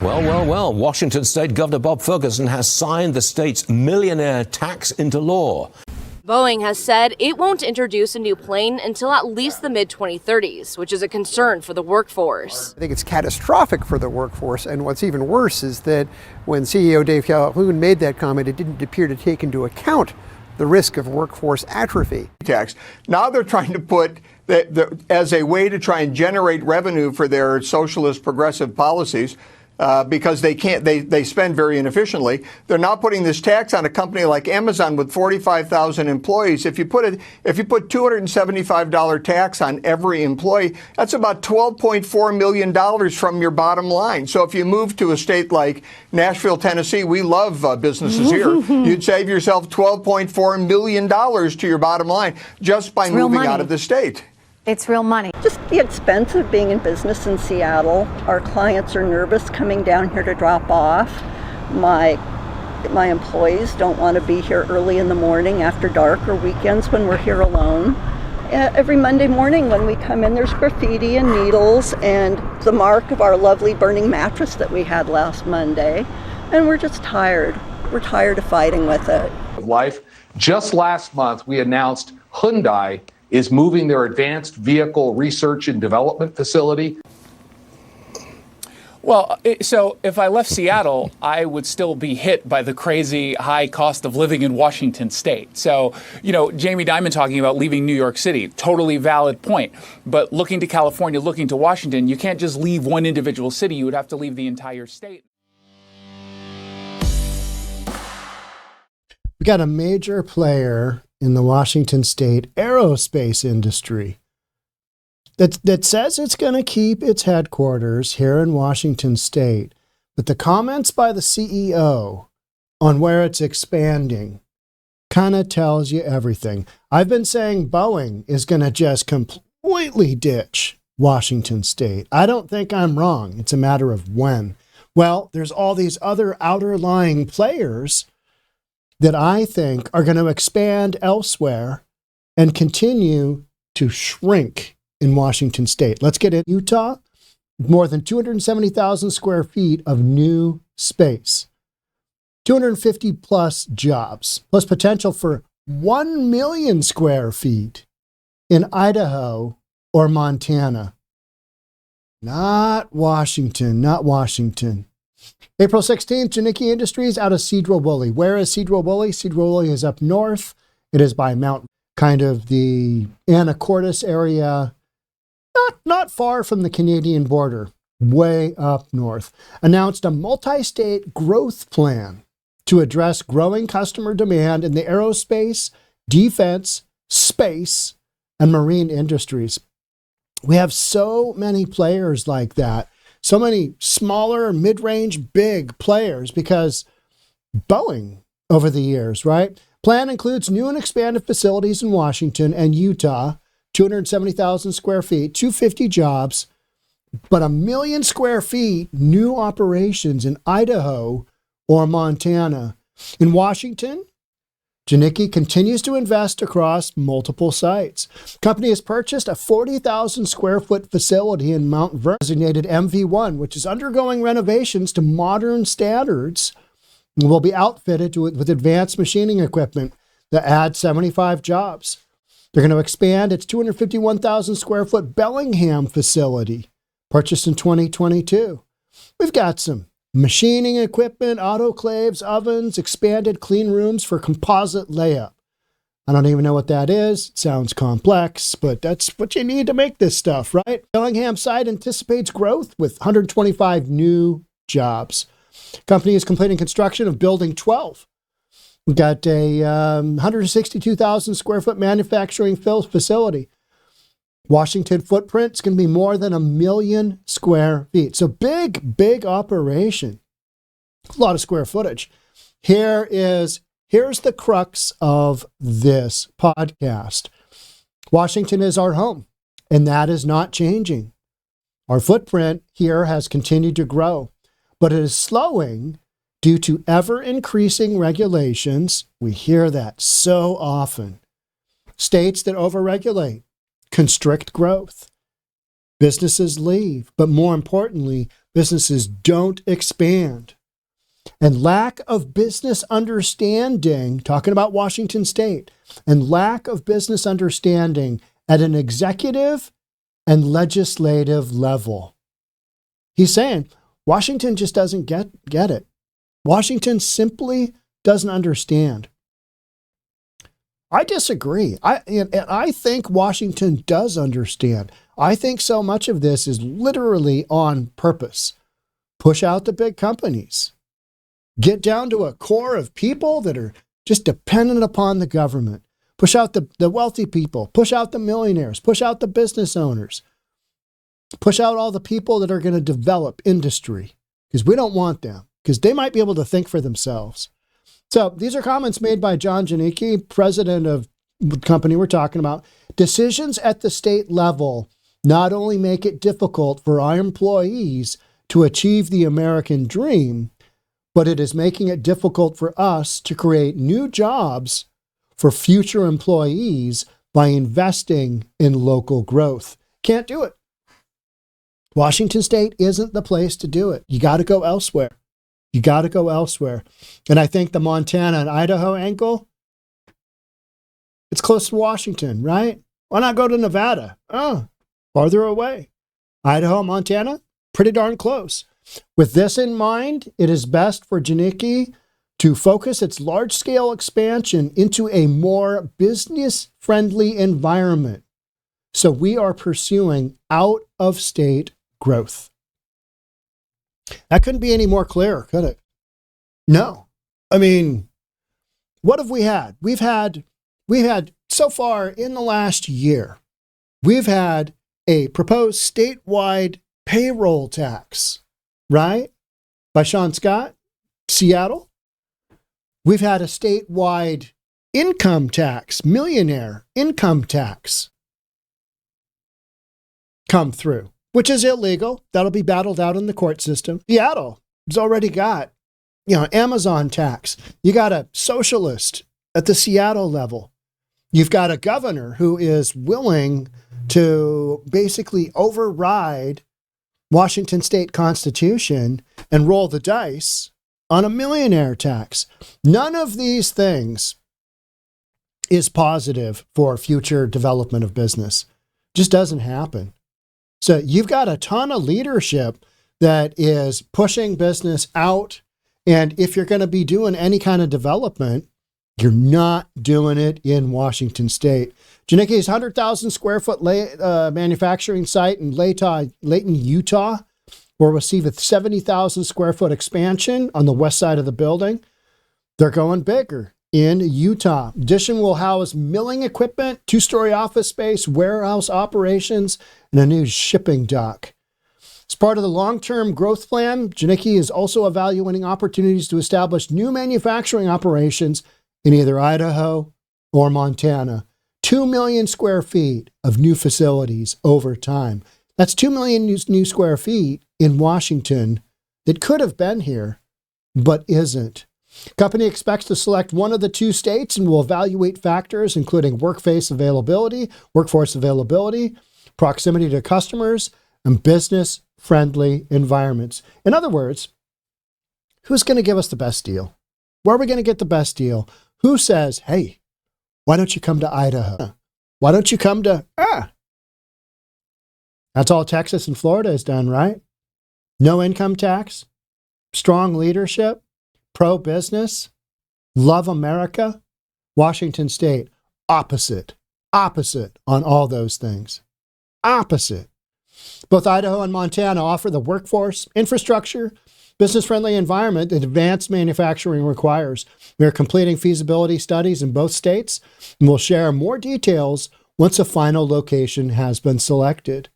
Well, Washington State Governor Bob Ferguson has signed the state's millionaire tax into law. Boeing has said it won't introduce a new plane until at least the mid-2030s, which is a concern for the workforce. I think it's catastrophic for the workforce, and what's even worse is that when CEO Dave Calhoun made that comment, it didn't appear to take into account the risk of workforce atrophy. Tax. Now they're trying to put as a way to try and generate revenue for their socialist progressive policies. Because they spend very inefficiently. They're now putting this tax on a company like Amazon with 45,000 employees. If you put $275 tax on every employee, that's about $12.4 million from your bottom line. So if you move to a state like Nashville, Tennessee, we love businesses here. You'd save yourself $12.4 million to your bottom line just by moving out of the state. It's real money. Just the expense of being in business in Seattle. Our clients are nervous coming down here to drop off. My employees don't want to be here early in the morning after dark or weekends when we're here alone. Every Monday morning when we come in, there's graffiti and needles and the mark of our lovely burning mattress that we had last Monday. And we're just tired. We're tired of fighting with it. Life. Just last month, we announced Hyundai is moving their advanced vehicle research and development facility. Well, so if I left Seattle, I would still be hit by the crazy high cost of living in Washington State. So, Jamie Dimon talking about leaving New York City, totally valid point. But looking to California, looking to Washington, you can't just leave one individual city. You would have to leave the entire state. We got a major player in the Washington State aerospace industry that says it's going to keep its headquarters here in Washington State. But the comments by the CEO on where it's expanding kind of tells you everything. I've been saying Boeing is going to just completely ditch Washington State. I don't think I'm wrong. It's a matter of when. Well, there's all these other outer lying players that I think are going to expand elsewhere and continue to shrink in Washington State. Let's get in. Utah, more than 270,000 square feet of new space, 250 plus jobs, plus potential for 1 million square feet in Idaho or Montana. Not Washington. April 16th, Janicki Industries out of Sedro-Woolley. Where is Sedro-Woolley? Sedro-Woolley is up north. It is by kind of the Anacortes area, not far from the Canadian border, way up north. Announced a multi-state growth plan to address growing customer demand in the aerospace, defense, space, and marine industries. We have so many players like that. So many smaller, mid-range, big players because Boeing over the years, right? Plan includes new and expanded facilities in Washington and Utah, 270,000 square feet, 250 jobs, but 1 million square feet new operations in Idaho or Montana. In Washington, Janicki continues to invest across multiple sites. Company has purchased a 40,000 square foot facility in Mount Vernon, designated MV1, which is undergoing renovations to modern standards and will be outfitted with advanced machining equipment that adds 75 jobs. They're going to expand its 251,000 square foot Bellingham facility, purchased in 2022. We've got some machining equipment, autoclaves, ovens, expanded clean rooms for composite layup. I don't even know what that is. It sounds complex, but that's what you need to make this stuff, right? Bellingham site anticipates growth with 125 new jobs. Company is completing construction of Building 12. We've got a 162,000 square foot manufacturing facility. Washington footprint is going to be more than 1 million square feet. So big operation. A lot of square footage. Here's the crux of this podcast. Washington is our home, and that is not changing. Our footprint here has continued to grow, but it is slowing due to ever-increasing regulations. We hear that so often. States that overregulate, constrict growth. Businesses leave, but more importantly, businesses don't expand. And lack of business understanding, talking about Washington State, and lack of business understanding at an executive and legislative level. He's saying Washington just doesn't get it. Washington simply doesn't understand. I disagree. I think Washington does understand. I think so much of this is literally on purpose. Push out the big companies. Get down to a core of people that are just dependent upon the government. Push out the wealthy people. Push out the millionaires. Push out the business owners. Push out all the people that are going to develop industry, because we don't want them, because they might be able to think for themselves. So these are comments made by John Janicki, president of the company we're talking about. Decisions at the state level not only make it difficult for our employees to achieve the American dream, but it is making it difficult for us to create new jobs for future employees by investing in local growth. Can't do it. Washington State isn't the place to do it. You got to go elsewhere. You got to go elsewhere. And I think the Montana and Idaho angle, it's close to Washington, right? Why not go to Nevada? Oh, farther away. Idaho, Montana, pretty darn close. With this in mind, it is best for Janicki to focus its large-scale expansion into a more business-friendly environment. So we are pursuing out-of-state growth. That couldn't be any more clear, could it? No. I mean, what have we had? We've had so far in the last year, we've had a proposed statewide payroll tax, right? By Sean Scott, Seattle. We've had a statewide income tax, millionaire income tax come through, which is illegal. That'll be battled out in the court system. Seattle has already got, Amazon tax. You got a socialist at the Seattle level. You've got a governor who is willing to basically override Washington State Constitution and roll the dice on a millionaire tax. None of these things is positive for future development of business. Just doesn't happen. So you've got a ton of leadership that is pushing business out. And if you're going to be doing any kind of development, you're not doing it in Washington State. Janicki's 100,000 square foot manufacturing site in Layton, Utah, will receive a 70,000 square foot expansion on the west side of the building. They're going bigger in Utah. Addition will house milling equipment, 2-story office space, warehouse operations, and a new shipping dock. As part of the long-term growth plan, Janicki is also evaluating opportunities to establish new manufacturing operations in either Idaho or Montana. 2 million square feet of new facilities over time. That's 2 million new square feet in Washington that could have been here, but isn't. Company expects to select one of the 2 states and will evaluate factors including workforce availability, proximity to customers, and business-friendly environments. In other words, who's going to give us the best deal? Where are we going to get the best deal? Who says, hey, why don't you come to Idaho? Why don't you come to, That's all Texas and Florida has done, right? No income tax, strong leadership, pro-business, love America. Washington State, opposite on all those things. Opposite. Both Idaho and Montana offer the workforce, infrastructure, business-friendly environment that advanced manufacturing requires. We are completing feasibility studies in both states, and we'll share more details once a final location has been selected.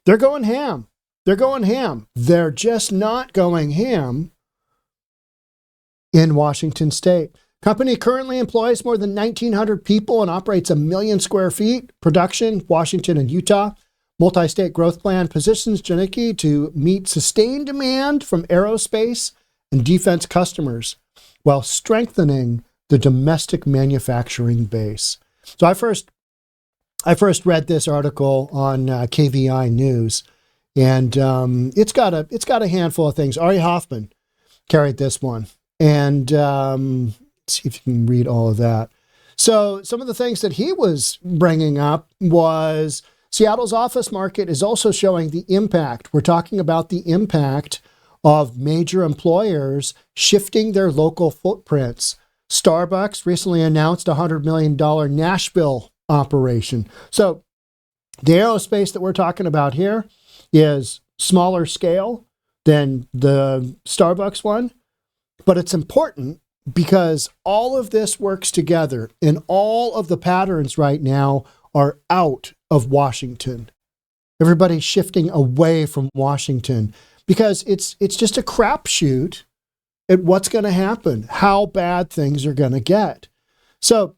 They're going ham. They're just not going ham in Washington State. Company currently employs more than 1,900 people and operates 1 million square feet. Production, Washington and Utah. Multi-state growth plan positions Janicki to meet sustained demand from aerospace and defense customers while strengthening the domestic manufacturing base. So I first I first read this article on KVI News, and it's got a handful of things. Ari Hoffman carried this one, and let's see if you can read all of that. So some of the things that he was bringing up was Seattle's office market is also showing the impact. We're talking about the impact of major employers shifting their local footprints. Starbucks recently announced a $100 million Nashville operation. So the aerospace that we're talking about here is smaller scale than the Starbucks one, but it's important because all of this works together and all of the patterns right now are out of Washington. Everybody's shifting away from Washington because it's just a crapshoot at what's going to happen, how bad things are going to get. So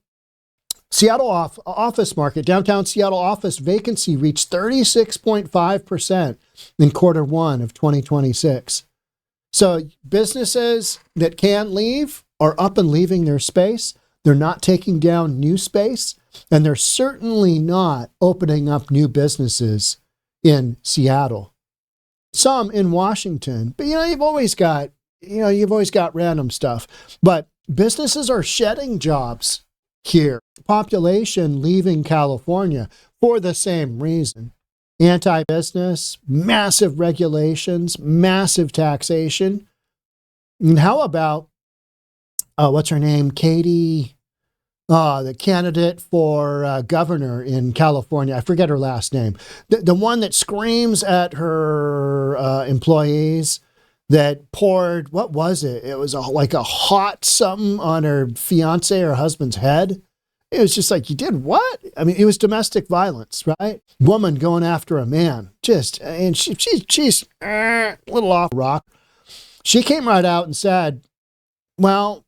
Seattle office market, downtown Seattle office vacancy reached 36.5% in Q1 of 2026. So businesses that can leave are up and leaving their space. They're not taking down new space, and they're certainly not opening up new businesses in Seattle. Some in Washington, but you've always got random stuff. But businesses are shedding jobs here. Population leaving California for the same reason. Anti-business, massive regulations, massive taxation. And how about, what's her name? Katie, the candidate for governor in California. I forget her last name. The one that screams at her employees that poured, what was it? It was like a hot something on her fiance or husband's head. It was just like, you did what? I mean, it was domestic violence, right? Woman going after a man. And she's a little off rock. She came right out and said, well,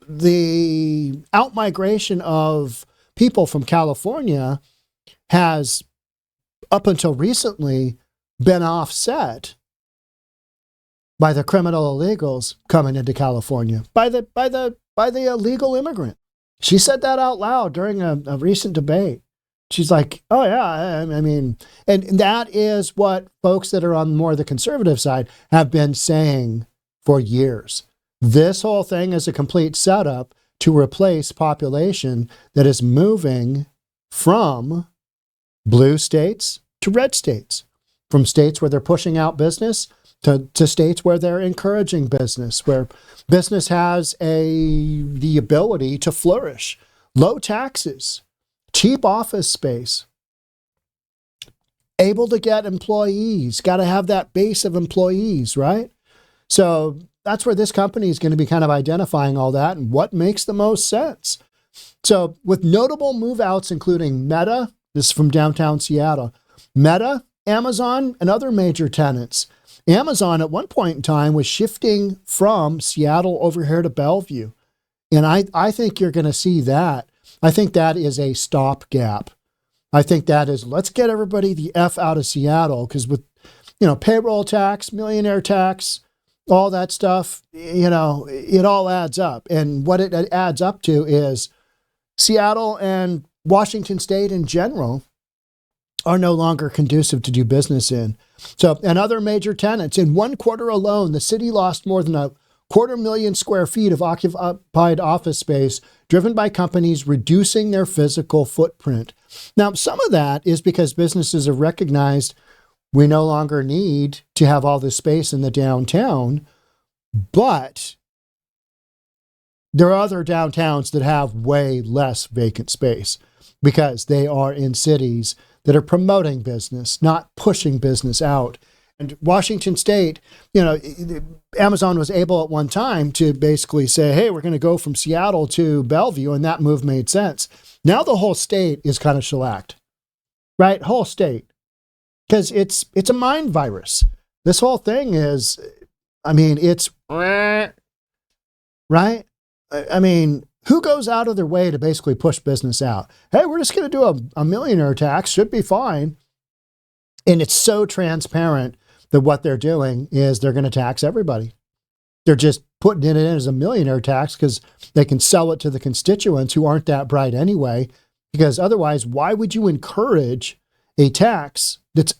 the outmigration of people from California has, up until recently, been offset by the criminal illegals coming into California, by the illegal immigrant. She said that out loud during a recent debate. She's like, oh yeah, I mean, and that is what folks that are on more the conservative side have been saying for years. This whole thing is a complete setup to replace population that is moving from blue states to red states, from states where they're pushing out business to states where they're encouraging business, where business has the ability to flourish. Low taxes, cheap office space, able to get employees, got to have that base of employees, right? So that's where this company is going to be kind of identifying all that and what makes the most sense. So with notable move-outs, including Meta, this is from downtown Seattle, Meta, Amazon, and other major tenants. Amazon at one point in time was shifting from Seattle over here to Bellevue. And I think you're going to see that. I think that is a stopgap. I think that is, let's get everybody the F out of Seattle, because with, payroll tax, millionaire tax, all that stuff, it all adds up. And what it adds up to is Seattle and Washington State in general are no longer conducive to do business in. So, and other major tenants, in one quarter alone, the city lost more than 250,000 square feet of occupied office space, driven by companies reducing their physical footprint. Now, some of that is because businesses have recognized we no longer need to have all this space in the downtown, but there are other downtowns that have way less vacant space because they are in cities that are promoting business, not pushing business out. And Washington State, Amazon was able at one time to basically say, hey, we're going to go from Seattle to Bellevue, and that move made sense. Now the whole state is kind of shellacked, right? Whole state. Because it's a mind virus. This whole thing is, it's, right? Who goes out of their way to basically push business out? Hey, we're just going to do a millionaire tax, should be fine. And it's so transparent that what they're doing is they're going to tax everybody. They're just putting it in as a millionaire tax because they can sell it to the constituents who aren't that bright anyway. Because otherwise, why would you encourage a tax that's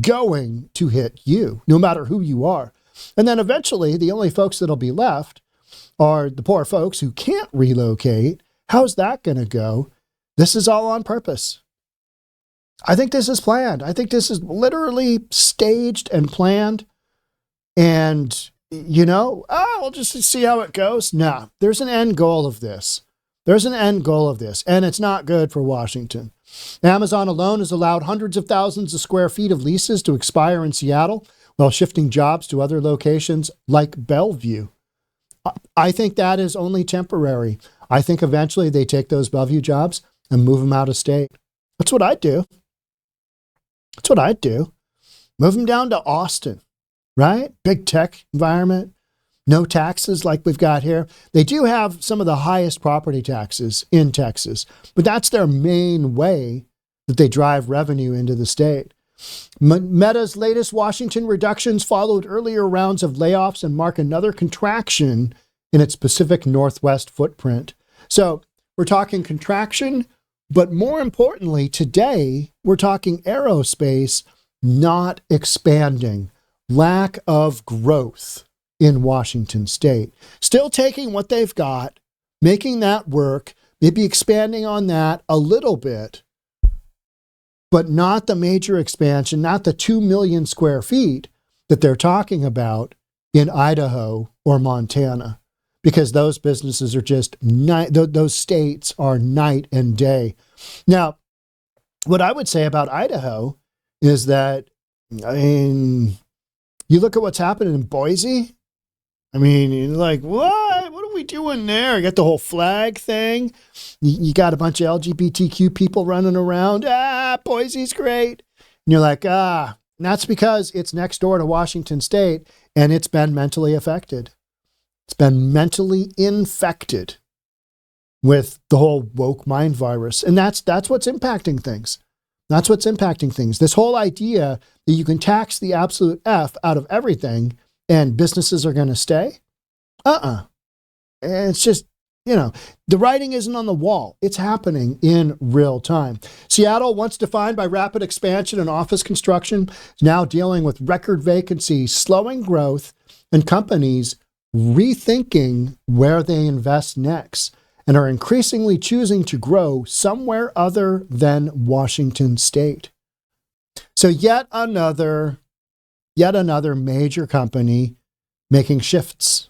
going to hit you, no matter who you are? And then eventually, the only folks that'll be left are the poor folks who can't relocate. How's that going to go? This is all on purpose. I think this is planned. I think this is literally staged and planned. And, we'll just see how it goes. No, there's an end goal of this. There's an end goal of this, and it's not good for Washington. Amazon alone has allowed hundreds of thousands of square feet of leases to expire in Seattle while shifting jobs to other locations like Bellevue. I think that is only temporary. I think eventually they take those Bellevue jobs and move them out of state. That's what I'd do. That's what I'd do. Move them down to Austin, right? Big tech environment. No taxes like we've got here. They do have some of the highest property taxes in Texas, but that's their main way that they drive revenue into the state. Meta's latest Washington reductions followed earlier rounds of layoffs and mark another contraction in its Pacific Northwest footprint. So we're talking contraction, but more importantly, today we're talking aerospace not expanding, lack of growth in Washington state. Still taking what they've got, making that work, maybe expanding on that a little bit, but not the major expansion, not the 2 million square feet that they're talking about in Idaho or Montana, because those businesses are just, those states are night and day. Now, what I would say about Idaho is that, you look at what's happening in Boise. You're like, what? What are we doing there? You got the whole flag thing. You got a bunch of LGBTQ people running around. Boise's great. And you're like, and that's because it's next door to Washington state and it's been mentally affected. It's been mentally infected with the whole woke mind virus. And that's what's impacting things. That's what's impacting things. This whole idea that you can tax the absolute F out of everything and businesses are going to stay? And it's just, the writing isn't on the wall. It's happening in real time. Seattle, once defined by rapid expansion and office construction, is now dealing with record vacancies, slowing growth, and companies rethinking where they invest next and are increasingly choosing to grow somewhere other than Washington state. So yet another major company making shifts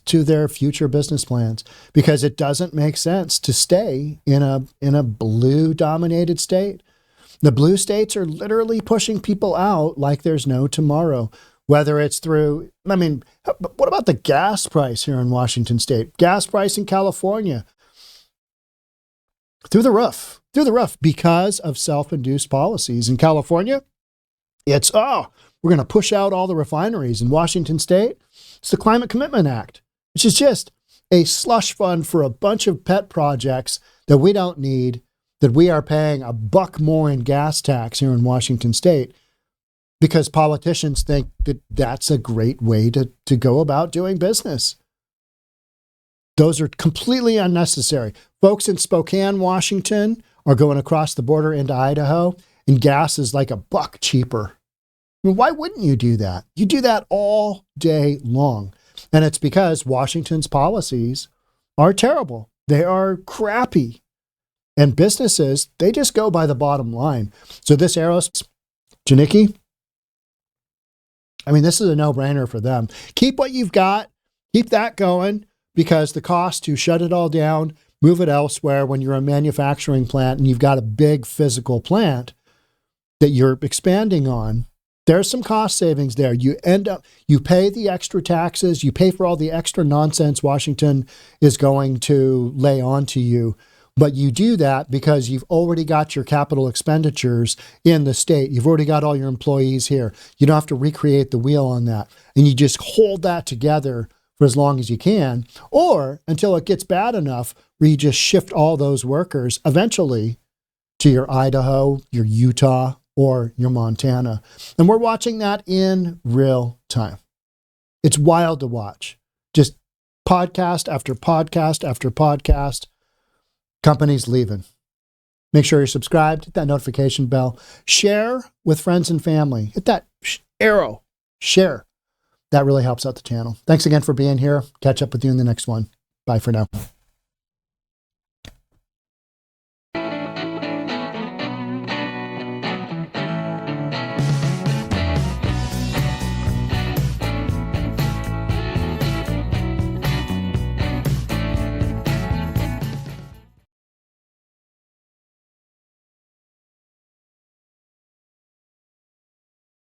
to their future business plans because it doesn't make sense to stay in a blue-dominated state. The blue states are literally pushing people out like there's no tomorrow, whether it's through, what about the gas price here in Washington state? Gas price in California, through the roof because of self-induced policies. In California, it's, we're going to push out all the refineries. In Washington state, it's the Climate Commitment Act, which is just a slush fund for a bunch of pet projects that we don't need, that we are paying $1 more in gas tax here in Washington state because politicians think that that's a great way to go about doing business. Those are completely unnecessary. Folks in Spokane, Washington are going across the border into Idaho, and gas is like $1 cheaper. Why wouldn't you do that? You do that all day long. And it's because Washington's policies are terrible. They are crappy. And businesses, they just go by the bottom line. So this Aerospace, Janicki, this is a no-brainer for them. Keep what you've got. Keep that going because the cost to shut it all down, move it elsewhere when you're a manufacturing plant and you've got a big physical plant that you're expanding on, there's some cost savings there. You pay the extra taxes, you pay for all the extra nonsense Washington is going to lay onto you, but you do that because you've already got your capital expenditures in the state. You've already got all your employees here. You don't have to recreate the wheel on that. And you just hold that together for as long as you can, or until it gets bad enough where you just shift all those workers eventually to your Idaho, your Utah, or your Montana. And we're watching that in real time. It's wild to watch. Just podcast after podcast after podcast. Companies leaving. Make sure you're subscribed, hit that notification bell, share with friends and family. Hit that arrow, share. That really helps out the channel. Thanks again for being here. Catch up with you in the next one. Bye for now.